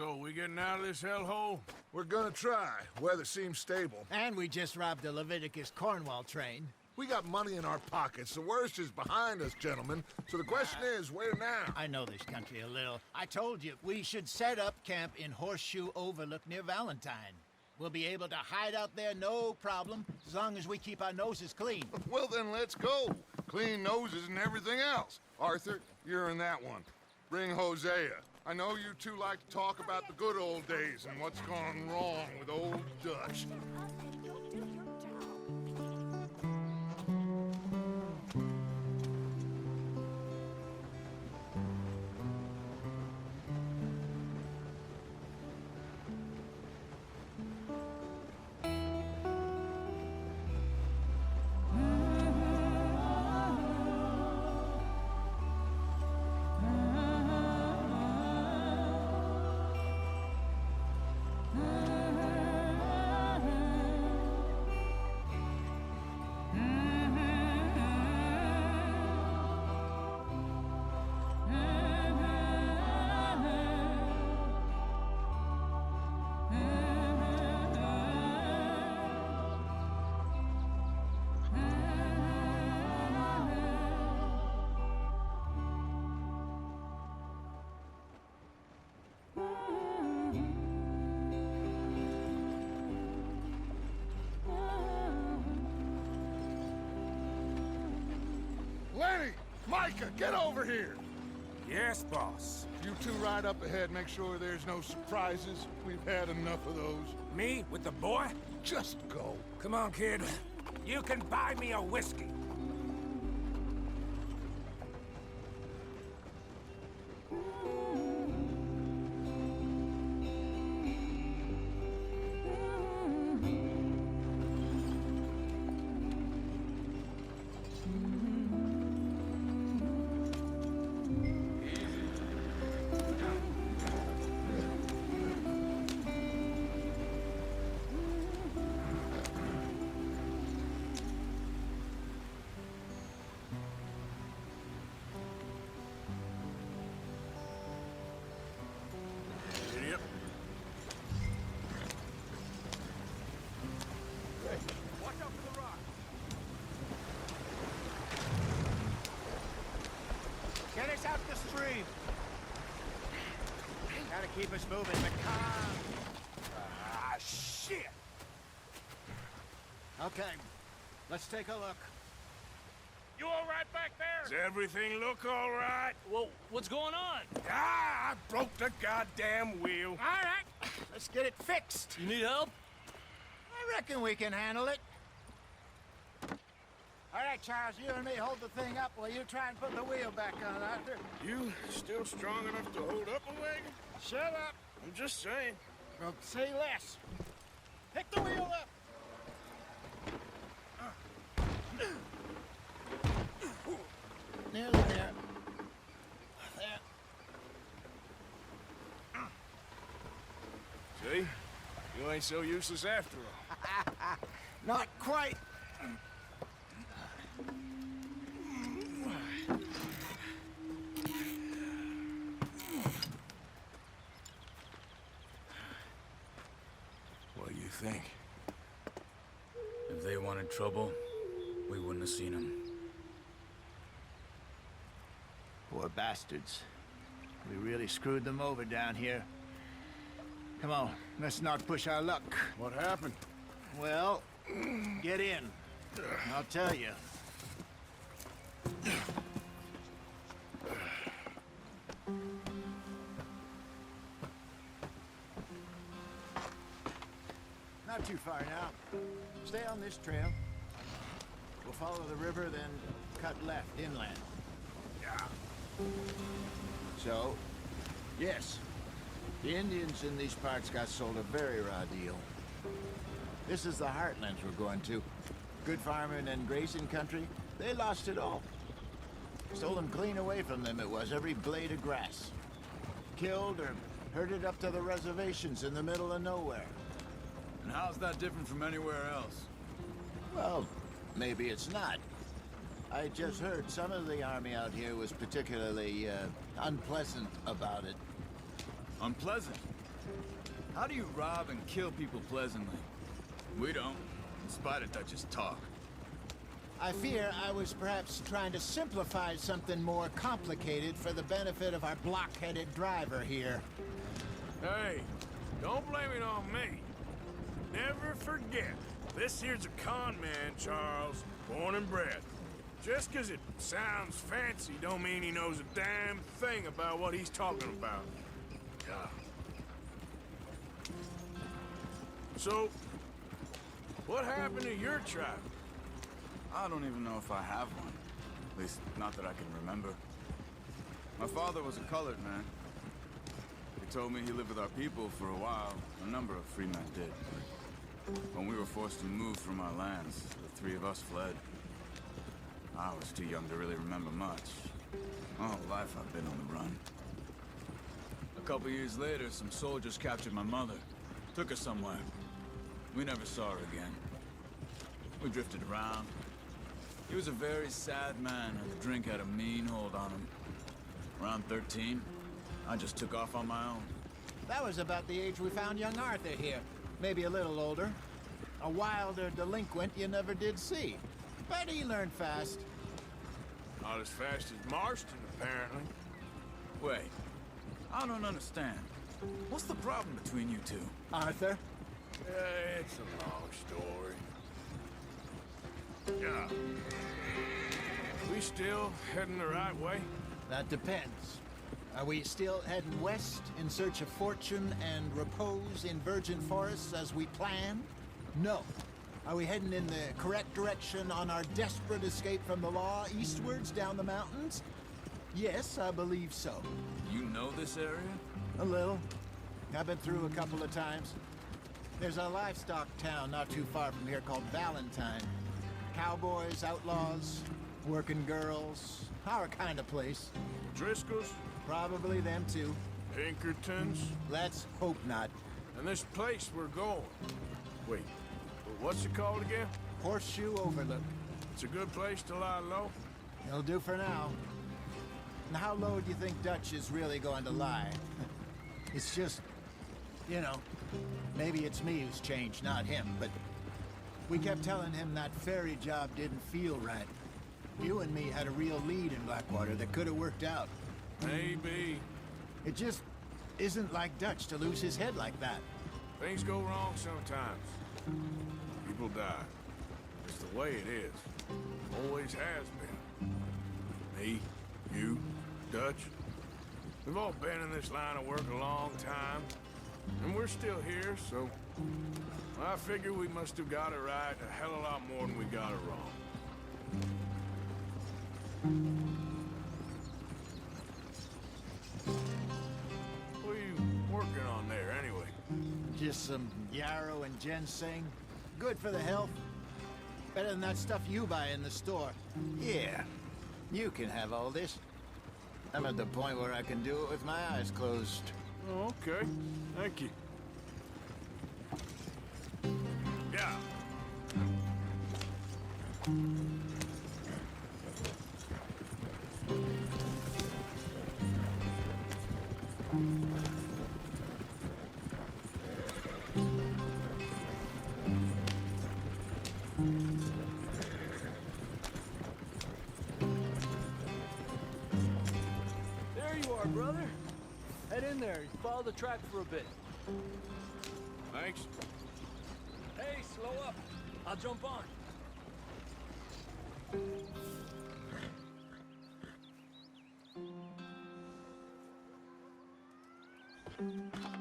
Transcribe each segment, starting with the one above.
So, we getting out of this hellhole? We're gonna try. Weather seems stable. And we just robbed a Leviticus Cornwall train. We got money in our pockets. The worst is behind us, gentlemen. So the question is, where now? I know this country a little. I told you, we should set up camp in Horseshoe Overlook near Valentine. We'll be able to hide out there, no problem, as long as we keep our noses clean. Well, then let's go. Clean noses and everything else. Arthur, you're in that one. Bring Hosea. I know you two like to talk about the good old days and what's gone wrong with old Dutch. Lenny! Micah, get over here! Yes, boss. You two ride up ahead, make sure there's no surprises. We've had enough of those. Me with the boy? Just go. Come on, kid. You can buy me a whiskey. Yep. Watch out for the rock. Get us out the stream. Gotta keep us moving, but calm. Ah, shit! Okay, let's take a look. You all right back there? Does everything look all right? Well, what's going on? Ah, I broke the goddamn wheel. All right, let's get it fixed. You need help? I reckon we can handle it. All right, Charles, you and me hold the thing up while you try and put the wheel back on, Arthur. You still strong enough to hold up a wagon? Shut up. I'm just saying. Well, say less. Pick the wheel up. Nearly there. There. See? You ain't so useless after all. Not quite. What do you think? If they wanted trouble, we wouldn't have seen them. Poor bastards. We really screwed them over down here. Come on, let's not push our luck. What happened? Well, get in. I'll tell you. Not too far now. Stay on this trail. We'll follow the river, then cut left inland. Yeah. So, yes, the Indians in these parts got sold a very raw deal. This is the heartlands we're going to. Good farming and grazing country, they lost it all. Stolen clean away from them it was, every blade of grass. Killed or herded up to the reservations in the middle of nowhere. And how's that different from anywhere else? Well, maybe it's not. I just heard some of the army out here was particularly, unpleasant about it. Unpleasant? How do you rob and kill people pleasantly? We don't, in spite of Dutch's talk. I fear I was perhaps trying to simplify something more complicated for the benefit of our block-headed driver here. Hey, don't blame it on me. Never forget, this here's a con man, Charles, born and bred. Just 'cause it sounds fancy don't mean he knows a damn thing about what he's talking about. Yeah. So, what happened to your tribe? I don't even know if I have one. At least, not that I can remember. My father was a colored man. He told me he lived with our people for a while. A number of free men did. When we were forced to move from our lands, the three of us fled. I was too young to really remember much. My whole life I've been on the run. A couple years later, some soldiers captured my mother. Took her somewhere. We never saw her again. We drifted around. He was a very sad man, and the drink had a mean hold on him. Around 13, I just took off on my own. That was about the age we found young Arthur here. Maybe a little older. A wilder delinquent you never did see. But he learned fast. Not as fast as Marston, apparently. Wait, I don't understand. What's the problem between you two? Arthur? It's a long story. Yeah. We still heading the right way? That depends. Are we still heading west in search of fortune and repose in virgin forests as we planned? No. Are we heading in the correct direction on our desperate escape from the law eastwards down the mountains? Yes, I believe so. You know this area? A little. I've been through a couple of times. There's a livestock town not too far from here called Valentine. Cowboys, outlaws, working girls, our kind of place. Driscoll's? Probably them too. Pinkertons? Let's hope not. And this place we're going. Wait, what's it called again? Horseshoe Overlook. It's a good place to lie low? It'll do for now. And how low do you think Dutch is really going to lie? It's just, you know, maybe it's me who's changed, not him, but we kept telling him that ferry job didn't feel right. You and me had a real lead in Blackwater that could have worked out. Maybe. It just isn't like Dutch to lose his head like that. Things go wrong sometimes. People die. It's the way it is. Always has been. Me, you, Dutch. We've all been in this line of work a long time. And we're still here, so... I figure we must have got it right a hell of a lot more than we got it wrong. What are you working on there, anyway? Just some yarrow and ginseng. Good for the health. Better than that stuff you buy in the store. Yeah, you can have all this. I'm at the point where I can do it with my eyes closed. Oh, okay. Thank you. Yeah. There you are, brother. Head in there. Follow the track for a bit. Thanks. Hey, slow up. I'll jump on.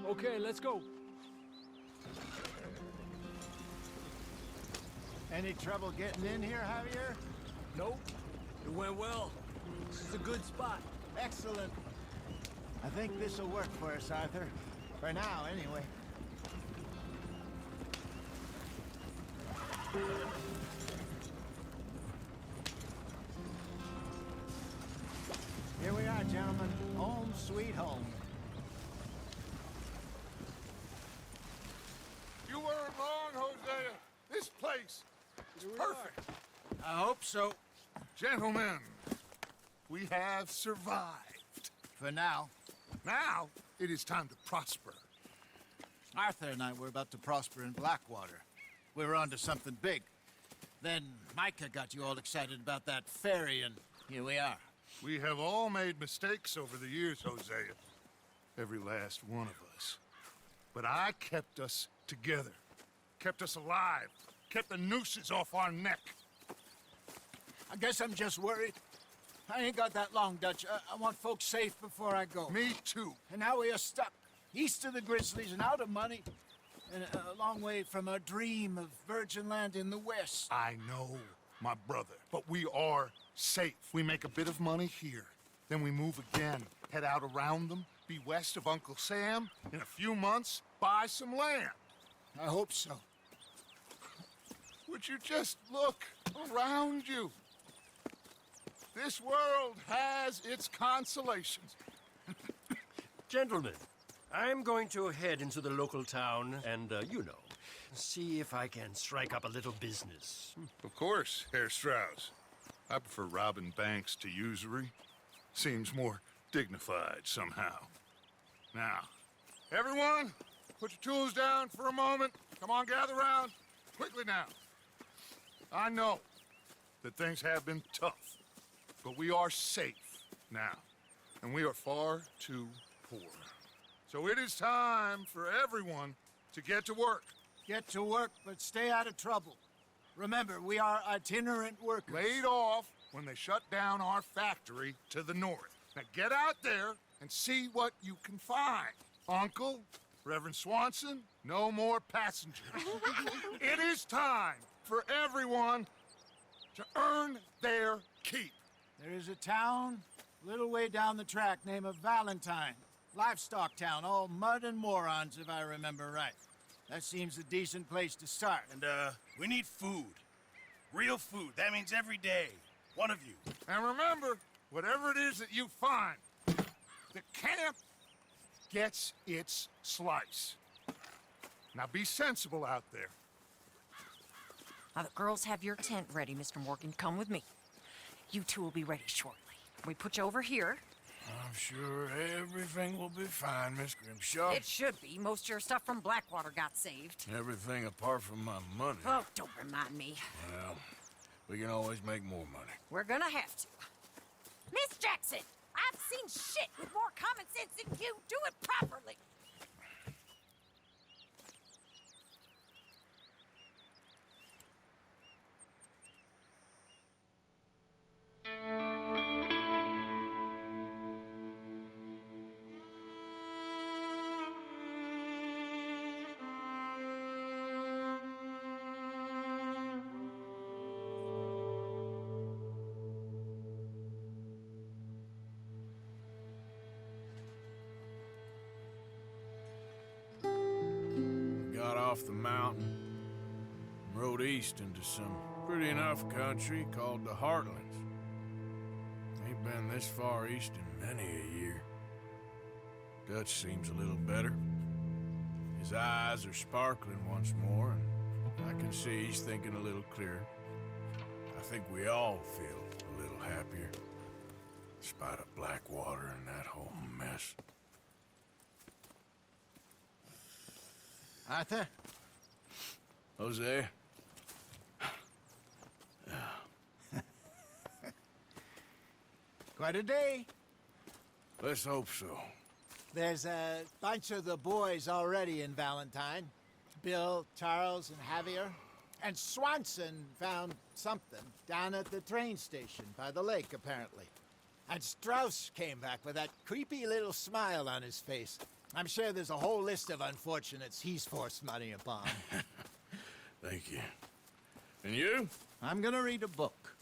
Okay, let's go. Any trouble getting in here, Javier? Nope. It went well. This is a good spot. Excellent. I think this'll work for us, Arthur. For now, anyway. Here we are, gentlemen. Home sweet home. You weren't wrong, Hosea. This place is perfect. I hope so. Gentlemen, we have survived. For now. Now, it is time to prosper. Arthur and I were about to prosper in Blackwater. We were onto something big. Then Micah got you all excited about that ferry, and here we are. We have all made mistakes over the years, Hosea. Every last one of us. But I kept us together. Kept us alive. Kept the nooses off our neck. I guess I'm just worried. I ain't got that long, Dutch. I want folks safe before I go. Me too. And now we are stuck, east of the Grizzlies and out of money, and a long way from our dream of virgin land in the west. I know, my brother, but we are safe. We make a bit of money here, then we move again, head out around them, be west of Uncle Sam, in a few months, buy some land. I hope so. Would you just look around you? This world has its consolations. Gentlemen, I'm going to head into the local town and, see if I can strike up a little business. Of course, Herr Strauss. I prefer robbing banks to usury. Seems more dignified somehow. Now, everyone, put your tools down for a moment. Come on, gather round. Quickly now. I know that things have been tough, but we are safe now, and we are far too poor. So it is time for everyone to get to work. Get to work, but stay out of trouble. Remember, we are itinerant workers. Laid off when they shut down our factory to the north. Now get out there and see what you can find. Uncle, Reverend Swanson, no more passengers. It is time for everyone to earn their keep. There is a town a little way down the track named Valentine. Livestock town, all mud and morons, if I remember right. That seems a decent place to start. And, we need food. Real food. That means every day. One of you. And remember, whatever it is that you find, the camp gets its slice. Now be sensible out there. Now, the girls have your tent ready, Mr. Morgan. Come with me. You two will be ready shortly. We put you over here. I'm sure everything will be fine, Miss Grimshaw. It should be. Most of your stuff from Blackwater got saved. Everything apart from my money. Oh, don't remind me. Well, we can always make more money. We're gonna have to. Miss Jackson, I've seen shit with more common sense than you. Do it properly. Got off the mountain, rode east into some pretty enough country called the Heartlands. Ain't been this far east in many a year. Dutch seems a little better. His eyes are sparkling once more, and I can see he's thinking a little clearer. I think we all feel a little happier, in spite of Blackwater and that whole mess. Arthur? Jose? Quite a day. Let's hope so. There's a bunch of the boys already in Valentine. Bill, Charles, and Javier. And Swanson found something down at the train station by the lake, apparently. And Strauss came back with that creepy little smile on his face. I'm sure there's a whole list of unfortunates he's forced money upon. Thank you. And you? I'm gonna read a book.